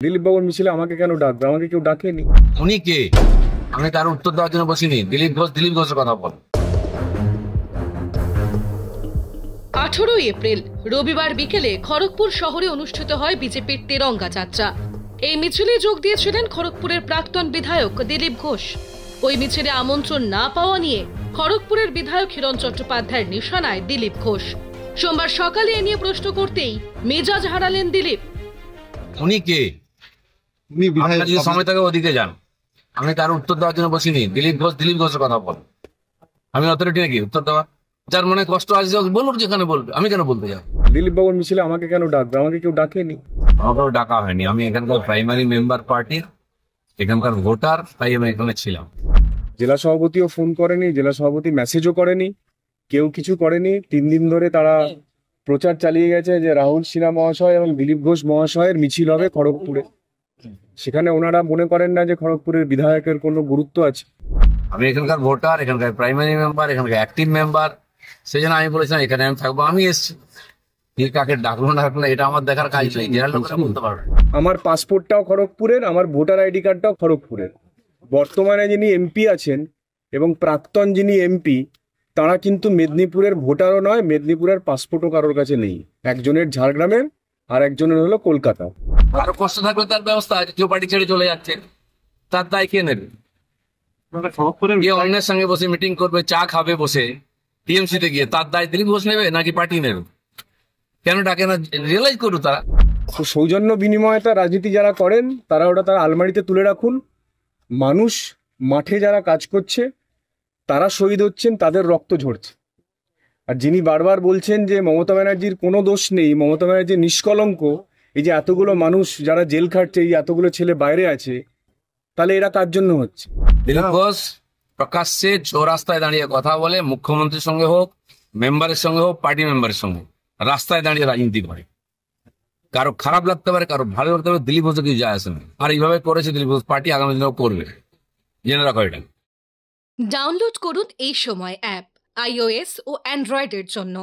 দিলীপ বাবুর মিছিলে আমাকে কেন ডাকবে? আমাকে কেউ ডাকেনি। উনি কে? আমি তার উত্তর দেওয়ার জন্য বসিনি। দিলীপ ঘোষের কথা বল। 18 এপ্রিল রবিবার বিকেলে খড়গপুর শহরে অনুষ্ঠিত হয় বিজেপির তেরঙ্গা যাত্রা। এই মিছিলে যোগ দিয়েছিলেন খড়গপুরের প্রাক্তন বিধায়ক দিলীপ ঘোষ। ওই মিছিলে আমন্ত্রণ না পাওয়া নিয়ে খড়গপুরের বিধায়ক হিরণ চট্টোপাধ্যায়ের নিশানায় দিলীপ ঘোষ। সোমবার সকালে এ নিয়ে প্রশ্ন করতেই মেজাজ হারালেন দিলীপ। উনি কে? আপনার যদি সময় থাকে ওদিকে যান। আমি তার উত্তর দেওয়ার জন্য বসিনি। দিলীপ ঘোষের কথা বল। আমি অথরিটি নাকি উত্তর দেওয়া? যার মনে কষ্ট আছে বলুন, যেখানে বলবে। আমি কেন বলতে যাবো? দিলীপ বাবুর মিছিলে আমাকে কেন ডাকবে? আমাকে কেউ ডাকেনি। আমাকেও ডাকা হয়নি। আমি এখানকার প্রাইমারি মেম্বার পার্টির, এখানকার ভোটার, তাই আমি এখানে ছিলাম। জেলা সভাপতিও ফোন করেনি, জেলা সভাপতি মেসেজও করেনি, কেউ কিছু করেনি। 3 দিন ধরে তারা প্রচার চালিয়ে গেছে যে রাহুল সিনহা মহাশয় এবং দিলীপ ঘোষ মহাশয়ের মিছিল হবে খড়গপুরে। সেখানে ওনারা মনে করেন না যে খড়গপুরের বিধায়কের কোনো গুরুত্ব আছে। আমি এখানকার ভোটার, এখানকার প্রাইমারি মেম্বার, এখানকার অ্যাক্টিভ মেম্বার। সেই জন্য আমি বলেছিলাম এখানে আমি থাকবো। আমি এসছি। কাকে ডাকলো না ডাকলো এটা আমার দেখার কাজ নেই। জেনারেল লোকেরা বলতে পারবে। আমার পাসপোর্টটাও খড়গপুরের, আমার ভোটার আইডি কার্ডটাও খড়গপুরের। বর্তমানে যিনি এমপি আছেন এবং প্রাক্তন যিনি এমপি, তারা কিন্তু মেদিনীপুরের ভোটারও নয়, মেদিনীপুরের পাসপোর্টও কারোর কাছে নেই। একজনের ঝাড়গ্রামের আর একজনের হলো কলকাতা। আরো কষ্ট থাকলে তার ব্যবস্থা আছে। কেউ পার্টি ছেড়ে চলে যাচ্ছে, তার দায় কে নেবে? কে অন্যের সঙ্গে বসে মিটিং করবে, চা খাবে বসে টিএমসি তে গিয়ে, তার দায় দিলীপ ঘোষ নেবে নাকি পার্টি নেবে? কেন ডাকে না রিয়েলাইজ করুন তারা। তো সৌজন্য বিনিময়তা রাজনীতি যারা করেন তারা ওটা তারা আলমারিতে তুলে রাখুন। মানুষ মাঠে যারা কাজ করছে তারা শহীদ হচ্ছেন, তাদের রক্ত ঝরছে। আর যিনি বারবার বলছেন যে মমতা ব্যানার্জির কোনো দোষ নেই, মমতা ব্যানার্জি নিষ্কলঙ্ক, এই যে এতগুলো মানুষ যারা জেল খাটছে, এই এতগুলো ছেলে বাইরে আছে, তাহলে এরা কার জন্য হচ্ছে? দিলীপ ঘোষ প্রকাশ্যে চৌরাস্তায় দাঁড়িয়ে কথা বলে, মুখ্যমন্ত্রীর সঙ্গে হোক, মেম্বারের সঙ্গে হোক, পার্টি মেম্বারের সঙ্গে রাস্তায় দাঁড়িয়ে রাজনীতি করে। কারো খারাপ লাগতে পারে, কারো ভালো লাগতে পারে, দিলীপ ঘোষের কিছু যায় আসে না। আর এইভাবে করেছে দিলীপ ঘোষ, পার্টি আগামী দিনেও করবে, জেনে রাখো এটা। ডাউনলোড করুন এই সময় অ্যাপ iOS ও অ্যান্ড্রয়েডের জন্য।